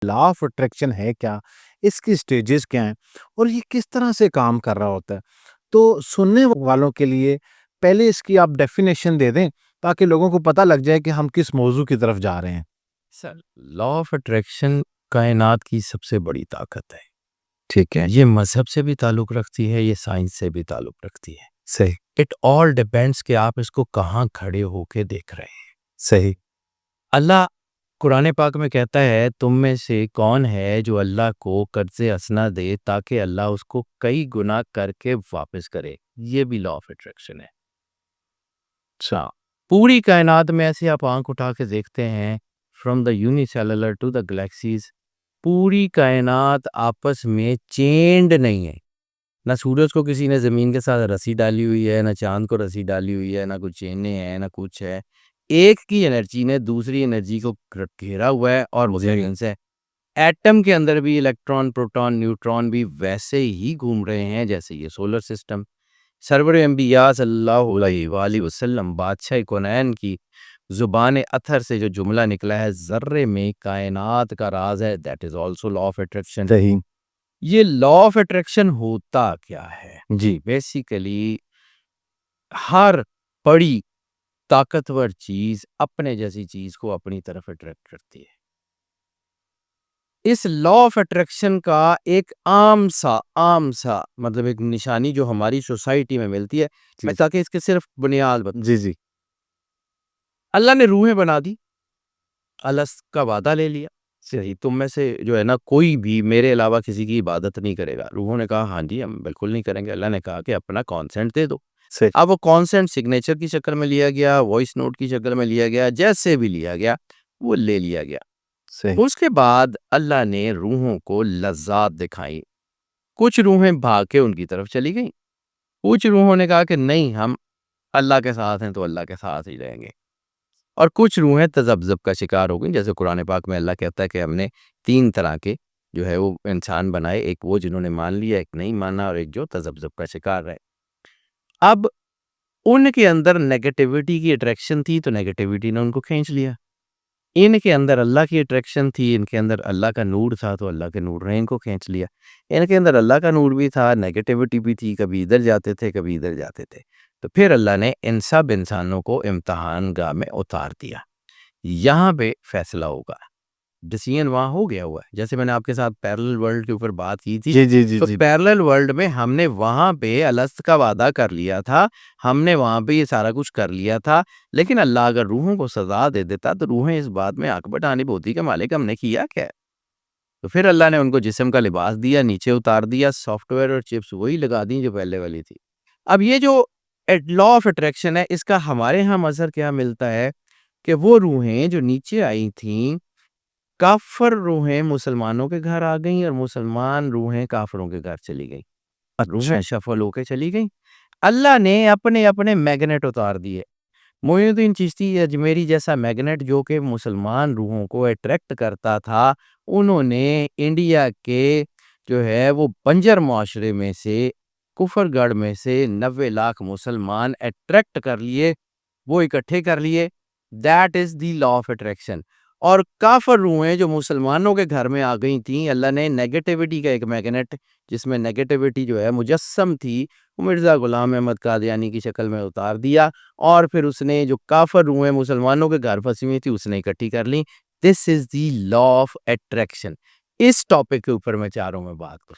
Law of attraction ہے کیا، اس کی اسٹیجز کیا ہیں اور یہ کس طرح سے کام کر رہا ہوتا ہے؟ تو سننے والوں کے لیے پہلے اس کی آپ ڈیفینیشن دے دیں تاکہ لوگوں کو پتہ لگ جائے کہ ہم کس موضوع کی طرف جا رہے ہیں۔ سر، لا آف اٹریکشن کائنات کی سب سے بڑی طاقت ہے، ٹھیک ہے؟ یہ مذہب سے بھی تعلق رکھتی ہے، یہ سائنس سے بھی تعلق رکھتی ہے۔ صحیح اٹ آل ڈیپینڈس کہ آپ اس کو کہاں کھڑے ہو کے دیکھ رہے ہیں۔ صحیح اللہ قرآن پاک میں کہتا ہے تم میں سے کون ہے جو اللہ کو قرض حسنہ دے تاکہ اللہ اس کو کئی گنا کر کے واپس کرے۔ یہ بھی لا آف اٹریکشن ہے۔ اچھا پوری کائنات میں ایسے آپ آنکھ اٹھا کے دیکھتے ہیں، from the unicellular to the galaxies, پوری کائنات آپس میں چینڈ نہیں ہے۔ نہ سورج کو کسی نے زمین کے ساتھ رسی ڈالی ہوئی ہے، نہ چاند کو رسی ڈالی ہوئی ہے، نہ کوئی چینیں ہیں، نہ کچھ ہے۔ ایک کی انرجی نے دوسری انرجی کو گھیرا ہوا ہے اور ویریئنس ہے۔ ایٹم کے اندر بھی الیکٹران، پروٹون، نیوٹران بھی ویسے ہی گھوم رہے ہیں جیسے یہ سولر سسٹم۔ سرور انبیاء صلی اللہ علیہ وآلہ وسلم بادشاہ کونین کی زبان اطہر سے جو جملہ نکلا ہے، ذرے میں کائنات کا راز ہے، that is also law of attraction. صحیح یہ لا آف اٹریکشن ہوتا کیا ہے؟ جی بیسیکلی ہر بڑی طاقتور چیز اپنے جیسی چیز کو اپنی طرف اٹریکٹ کرتی ہے۔ اس لا آف اٹریکشن کا ایک عام سا مطلب ایک نشانی جو ہماری سوسائٹی میں ملتی ہے، میں تاکہ اس کے صرف بنیاد بتا، جی اللہ نے روحیں بنا دی، اللہ کا وعدہ لے لیا، صحیح تم میں سے جو ہے نا کوئی بھی میرے علاوہ کسی کی عبادت نہیں کرے گا۔ روحوں نے کہا ہاں جی ہم بالکل نہیں کریں گے۔ اللہ نے کہا کہ اپنا کانسنٹ دے دو۔ صحیح اب وہ کانسنٹ سگنیچر کی شکل میں لیا گیا، وائس نوٹ کی شکل میں لیا گیا، جیسے بھی لیا گیا وہ لے لیا گیا۔ صحیح اس کے بعد اللہ نے روحوں کو لذات دکھائی۔ کچھ روحیں بھاگ کے ان کی طرف چلی گئیں، کچھ روحوں نے کہا کہ نہیں ہم اللہ کے ساتھ ہیں تو اللہ کے ساتھ ہی رہیں گے، اور کچھ روحیں تذبذب کا شکار ہو گئیں۔ جیسے قرآن پاک میں اللہ کہتا ہے کہ ہم نے 3 طرح کے جو ہے وہ انسان بنائے، ایک وہ جنہوں نے مان لیا، ایک نہیں مانا، اور ایک جو تذبذب کا شکار رہے۔ اب ان کے اندر نیگیٹیوٹی کی اٹریکشن تھی تو نیگیٹیوٹی نے ان کو کھینچ لیا، ان کے اندر اللہ کی اٹریکشن تھی، ان کے اندر اللہ کا نور تھا تو اللہ کے نور نے ان کو کھینچ لیا۔ ان کے اندر اللہ کا نور بھی تھا، نیگیٹیوٹی بھی تھی، کبھی ادھر جاتے تھے کبھی ادھر جاتے تھے، تو پھر اللہ نے ان سب انسانوں کو امتحان گاہ میں اتار دیا۔ یہاں پہ فیصلہ ہوگا، ڈیسیژن وہاں ہو گیا ہوا ہے۔ جیسے میں نے آپ کے ساتھ پیرلل ورلڈ کے اوپر بات کی تھی، جی تو پیرلل ورلڈ میں ہم نے وہاں پہ الست کا وعدہ کر لیا تھا، ہم نے وہاں پہ یہ سارا کچھ کر لیا تھا، لیکن اللہ اگر روحوں کو سزا دے دیتا تو روحیں اس بات میں آنکھ بٹانی ہوتی کہ مالک ہم نے کیا کیا ہے؟ تو پھر اللہ نے ان کو جسم کا لباس دیا، نیچے اتار دیا، سافٹ ویئر اور چپس وہی لگا دی جو پہلے والی تھی۔ اب یہ جو لا آف اٹریکشن ہے، اس کا ہمارے ہاں اثر کیا ملتا ہے کہ وہ روحیں جو نیچے آئی تھیں، کافر روحیں مسلمانوں کے گھر آ گئیں اور مسلمان روحیں کافروں کے گھر چلی گئیں، روحیں شفل ہو کے چلی گئیں۔ اللہ نے اپنے اپنے میگنیٹ اتار دیے۔ معین الدین چشتی اجمیری جیسا میگنیٹ جو کہ مسلمان روحوں کو اٹریکٹ کرتا تھا، انہوں نے انڈیا کے جو ہے وہ بنجر معاشرے میں سے، کفر گڑھ میں سے 90 لاکھ مسلمان اٹریکٹ کر لیے، وہ اکٹھے کر لیے۔ That is the law of attraction. اور کافر روحیں جو مسلمانوں کے گھر میں آ گئی تھیں، اللہ نے نیگیٹیوٹی کا ایک میگنیٹ جس میں نیگیٹیوٹی جو ہے مجسم تھی، وہ مرزا غلام احمد قادیانی کی شکل میں اتار دیا، اور پھر اس نے جو کافر روحیں مسلمانوں کے گھر پھنسی ہوئی تھی اس نے اکٹھی کر لی۔ This is the law of attraction. اس ٹاپک کے اوپر میں چاہ رہا ہوں میں بات کروں۔